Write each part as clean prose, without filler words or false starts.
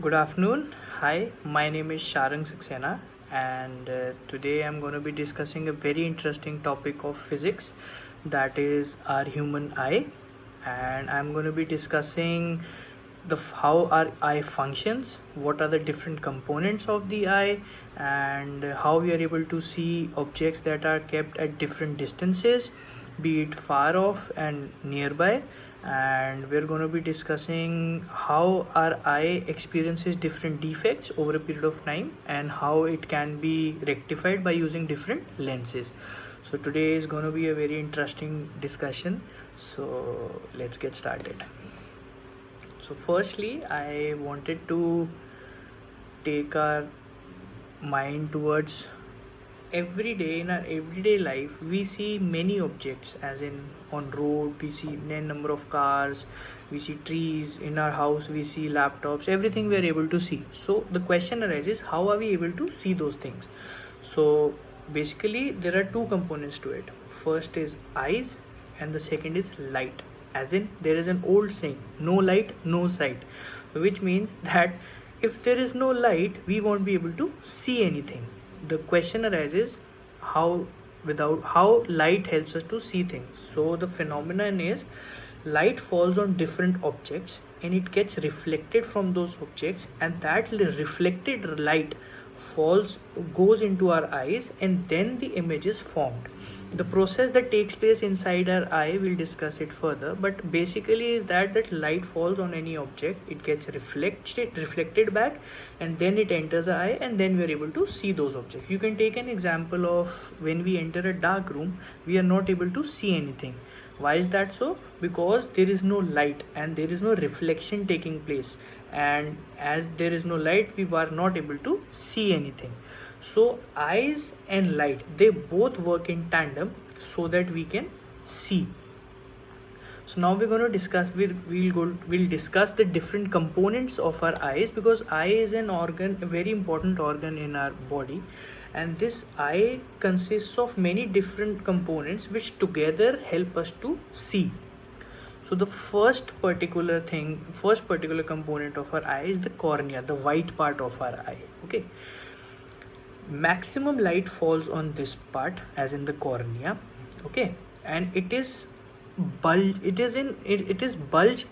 Good afternoon. Hi, my name is Sharang Saxena, and today I'm going to be discussing a very interesting topic of physics, that is our human eye. And I'm going to be discussing how our eye functions, what are the different components of the eye, and how we are able to see objects that are kept at different distances, be it far off and nearby. And we're going to be discussing how our eye experiences different defects over a period of time and how it can be rectified by using different lenses. So today is going to be a very interesting discussion, so let's get started. So firstly, I wanted to take our mind towards every day. In our everyday life we see many objects, as in on road we see n number of cars, we see trees, in our house we see laptops, everything we are able to see. So the question arises, how are we able to see those things? So basically there are two components to it. First is eyes and the second is light. As in, there is an old saying, no light no sight, which means that if there is no light we won't be able to see anything. The question arises, how light helps us to see things. So the phenomenon is, light falls on different objects and it gets reflected from those objects, and that reflected light falls goes into our eyes, and then the image is formed. The process that takes place inside our eye, we'll discuss it further, but basically is that light falls on any object, it gets reflected back, and then it enters the eye, and then we're able to see those objects. You can take an example of when we enter a dark room, we are not able to see anything. Why is that so? Because there is no light and there is no reflection taking place, and as there is no light we are not able to see anything. So eyes and light, they both work in tandem so that we can see. So now we're going to discuss, we'll discuss the different components of our eyes, because eye is an organ, a very important organ in our body, and this eye consists of many different components which together help us to see. So the first particular component of our eye is the cornea, the white part of our eye. Okay, maximum light falls on this part, as in the cornea. Okay, and it is bulge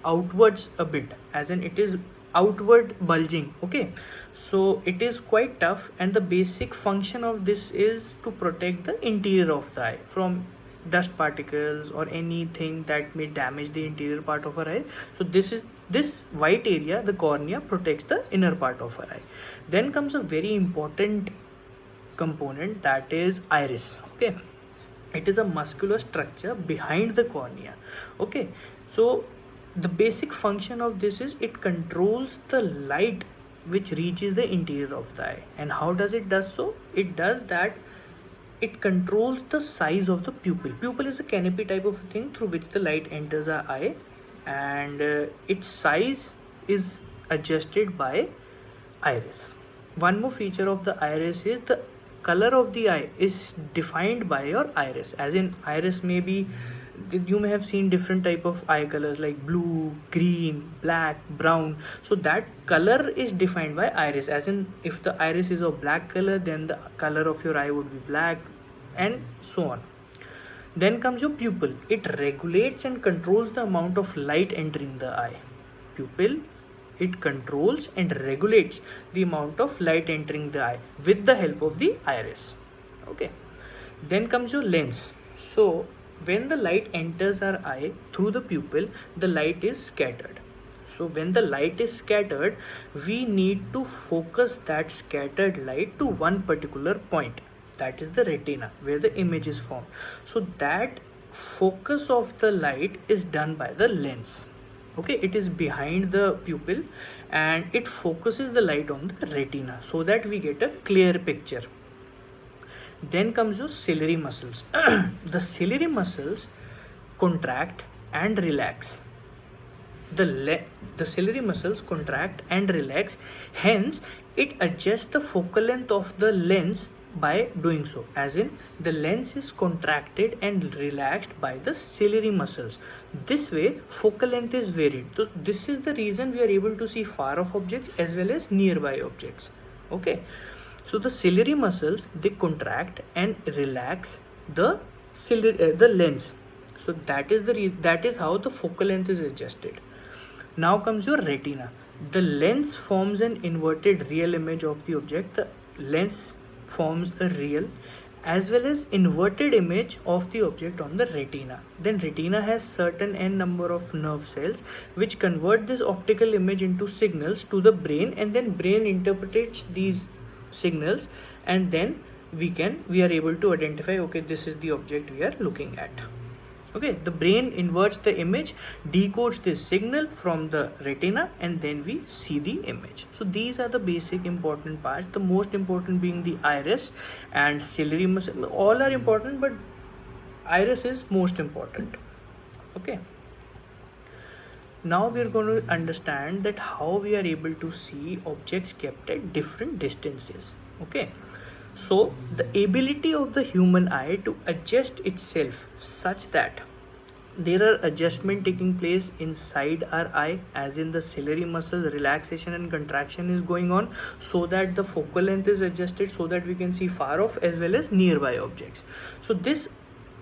outwards a bit, as in it is outward bulging. Okay, so it is quite tough, and the basic function of this is to protect the interior of the eye from dust particles or anything that may damage the interior part of our eye. So this white area, the cornea, protects the inner part of our eye. Then comes a very important component, that is iris. Okay, it is a muscular structure behind the cornea. Okay, so the basic function of this is it controls the light which reaches the interior of the eye. And how does it does so? It does that, it controls the size of the pupil. Pupil is a canopy type of thing through which the light enters our eye, and its size is adjusted by iris. One more feature of the iris is the color of the eye is defined by your iris. As in, iris may be, you may have seen different type of eye colors like blue, green, black, brown. So that color is defined by iris. As in, if the iris is of black color, then the color of your eye would be black, and so on. Then comes your pupil. It regulates and controls the amount of light entering the eye. Pupil, it controls and regulates the amount of light entering the eye with the help of the iris. Okay, then comes your lens. So when the light enters our eye through the pupil, the light is scattered. So when the light is scattered, we need to focus that scattered light to one particular point, that is the retina, where the image is formed. So that focus of the light is done by the lens. Okay, it is behind the pupil and it focuses the light on the retina so that we get a clear picture. Then comes your ciliary muscles. The ciliary muscles contract and relax. The ciliary muscles contract and relax, hence it adjusts the focal length of the lens by doing so, as in the lens is contracted and relaxed by the ciliary muscles. This way focal length is varied. So this is the reason we are able to see far off objects as well as nearby objects. Okay, so the ciliary muscles, they contract and relax the the lens. So that is the reason, that is how the focal length is adjusted. Now comes your retina. The lens forms an inverted real image of the object. The lens forms a real as well as inverted image of the object on the retina. Then retina has certain n number of nerve cells which convert this optical image into signals to the brain, and then brain interprets these signals, and then we are able to identify, okay, this is the object we are looking at. Okay, the brain inverts the image, decodes this signal from the retina, and then we see the image. So these are the basic important parts, the most important being the iris and ciliary muscle. All are important, but iris is most important. Okay, now we are going to understand that how we are able to see objects kept at different distances. Okay, so the ability of the human eye to adjust itself such that there are adjustment taking place inside our eye, as in the ciliary muscle relaxation and contraction is going on, so that the focal length is adjusted so that we can see far off as well as nearby objects. So this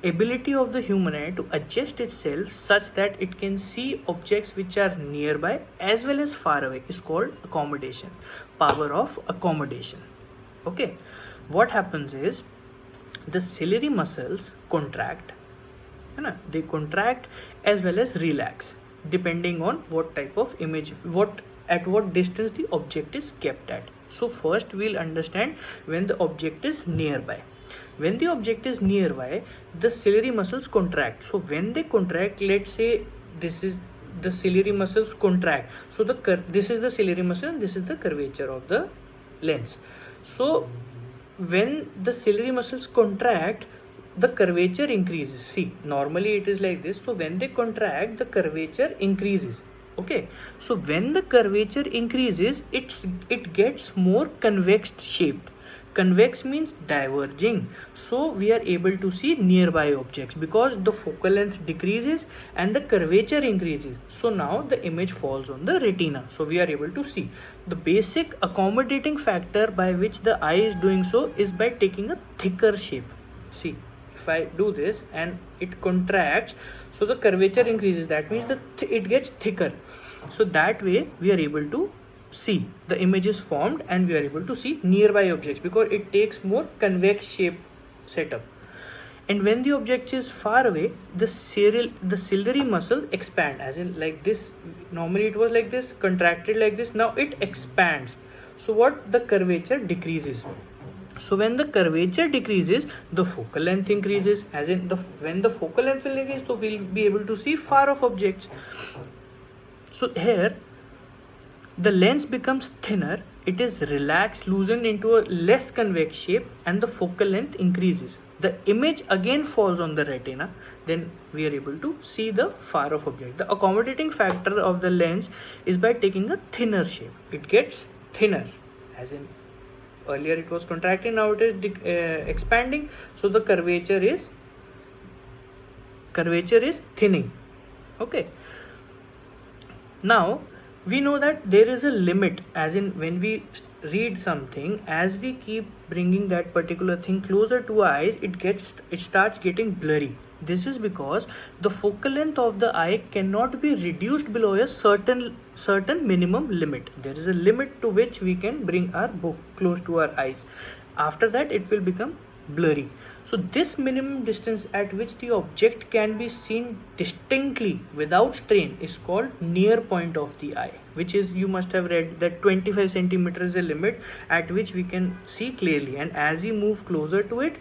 ability of the human eye to adjust itself such that it can see objects which are nearby as well as far away is called accommodation, power of accommodation. Okay, what happens is the ciliary muscles contract, they contract as well as relax depending on what type of image, at what distance the object is kept at. So first we'll understand when the object is nearby. When the object is nearby, the ciliary muscles contract. So when they contract, let's say this is the ciliary muscles contract, so this is the ciliary muscle and this is the curvature of the lens. So when the ciliary muscles contract, the curvature increases. See, normally it is like this. So when they contract, the curvature increases. Okay, so when the curvature increases, it gets more convex shaped. Convex means diverging. So we are able to see nearby objects because the focal length decreases and the curvature increases. So now the image falls on the retina. So we are able to see. The basic accommodating factor by which the eye is doing so is by taking a thicker shape. See, if I do this and it contracts, so the curvature increases, that means it gets thicker. So that way we are able to see, the image is formed and we are able to see nearby objects because it takes more convex shape setup. And when the object is far away, the ciliary muscle expand, as in like this. Normally it was like this, contracted like this, now it expands. So what, the curvature decreases. So when the curvature decreases, the focal length increases, as in when the focal length will increase, so we'll be able to see far off objects. So here the lens becomes thinner, it is relaxed, loosened into a less convex shape, and the focal length increases. The image again falls on the retina, then we are able to see the far off object. The accommodating factor of the lens is by taking a thinner shape. It gets thinner, as in earlier it was contracting, now it is expanding, so the curvature is thinning. Okay, now we know that there is a limit, as in when we read something, as we keep bringing that particular thing closer to our eyes, it starts getting blurry. This is because the focal length of the eye cannot be reduced below a certain minimum limit. There is a limit to which we can bring our book close to our eyes. After that it will become blurry. So this minimum distance at which the object can be seen distinctly without strain is called near point of the eye, which is, you must have read that 25 centimeters is a limit at which we can see clearly, and as we move closer to it,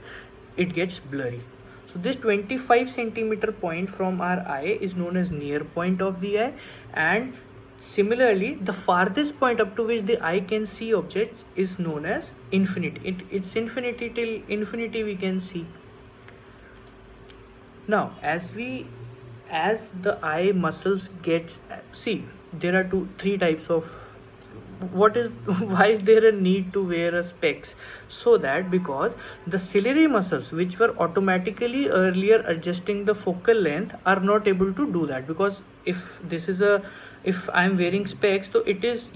it gets blurry. So this 25 centimeter point from our eye is known as near point of the eye, and similarly the farthest point up to which the eye can see objects is known as infinity. It's infinity, till infinity we can see. Now as the eye muscles gets, see, there are three types of what is why is there a need to wear a specs? So that because the ciliary muscles which were automatically earlier adjusting the focal length are not able to do that, because if I'm wearing specs, so it is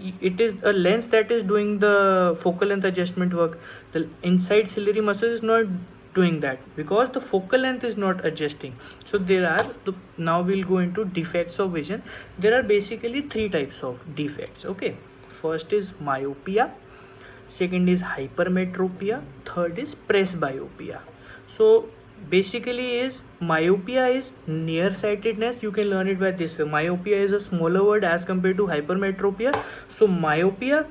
a lens that is doing the focal length adjustment work. The inside ciliary muscle is not doing that because the focal length is not adjusting. So now we'll go into defects of vision. There are basically three types of defects. Okay, first is myopia, second is hypermetropia, third is presbyopia. So basically is myopia is nearsightedness. You can learn it by this way: myopia is a smaller word as compared to hypermetropia. So myopia,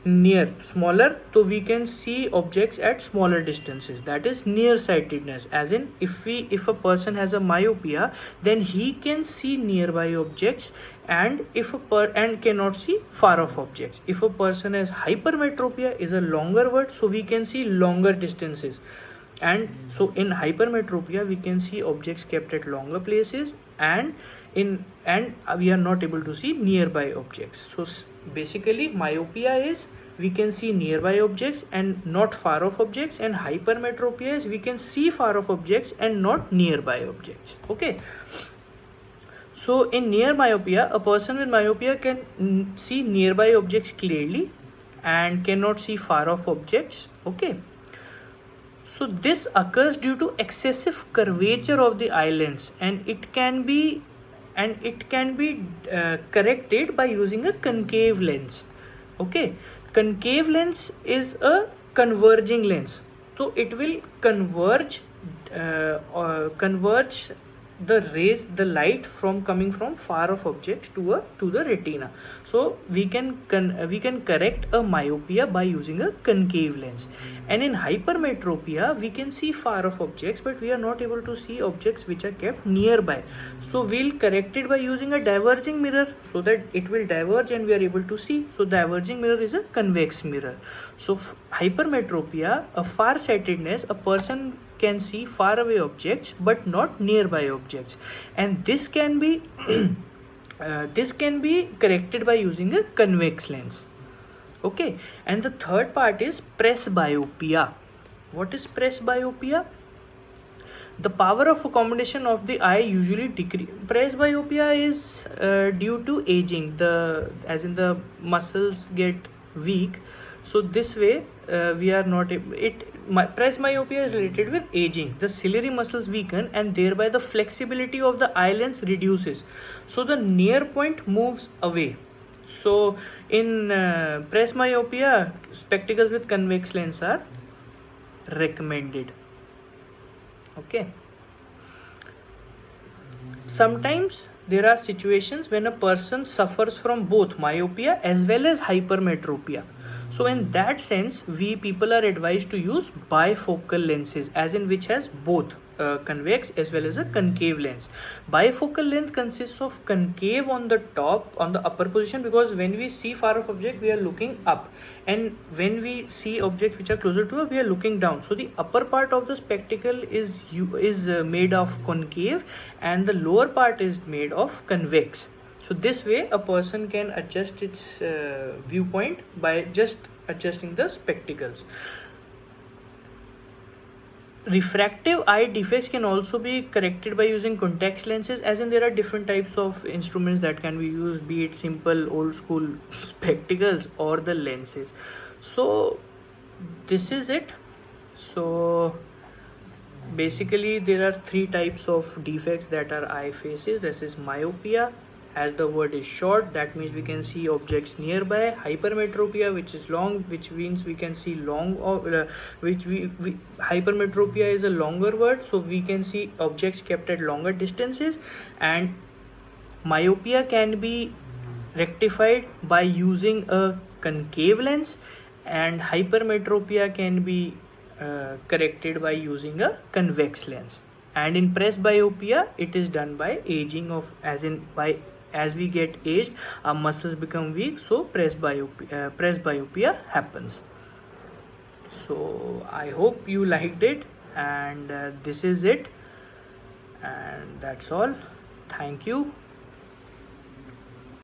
near, smaller, so we can see objects at smaller distances, that is nearsightedness. As in, if a person has a myopia, then he can see nearby objects, and and cannot see far off objects. If a person has hypermetropia, is a longer word, so we can see longer distances. And so in hypermetropia we can see objects kept at longer places, and we are not able to see nearby objects. So basically myopia is we can see nearby objects and not far off objects, and hypermetropia is we can see far off objects and not nearby objects. Okay, so in near myopia, a person with myopia can see nearby objects clearly and cannot see far off objects. Okay, so this occurs due to excessive curvature of the eye lens, and it can be corrected by using a concave lens. Okay, concave lens is a converging lens, so it will converge the light from coming from far off objects to the retina. So we can correct a myopia by using a concave lens. And in hypermetropia we can see far off objects, but we are not able to see objects which are kept nearby. So we'll correct it by using a diverging mirror, so that it will diverge and we are able to see. So diverging mirror is a convex mirror. So hypermetropia, a farsightedness, a person can see far away objects but not nearby objects, and this can be corrected by using a convex lens. Okay, and the third part is presbyopia. What is presbyopia? The power of accommodation of the eye usually decrease. Presbyopia is due to aging, the muscles get weak. So this way we are not presbyopia is related with aging. The ciliary muscles weaken and thereby the flexibility of the eye lens reduces, so the near point moves away. So in presbyopia, spectacles with convex lens are recommended. Okay, sometimes there are situations when a person suffers from both myopia as well as hypermetropia. So in that sense, we people are advised to use bifocal lenses, as in which has both convex as well as a concave lens. Bifocal lens consists of concave on the top, on the upper position, because when we see far off object we are looking up, and when we see objects which are closer to us we are looking down. So the upper part of the spectacle is made of concave, and the lower part is made of convex. So this way a person can adjust its viewpoint by just adjusting the spectacles. Refractive eye defects can also be corrected by using contact lenses, as in there are different types of instruments that can be used, be it simple old school spectacles or the lenses. So this is it. So basically there are three types of defects that our eye faces. This is myopia, as the word is short, that means we can see objects nearby. Hypermetropia, which is long, which means we can see long, hypermetropia is a longer word, so we can see objects kept at longer distances. And myopia can be rectified by using a concave lens, and hypermetropia can be corrected by using a convex lens. And in presbyopia it is done by aging of, as we get aged our muscles become weak, so presbyopia happens. So I hope you liked it, and this is it, and that's all. Thank you.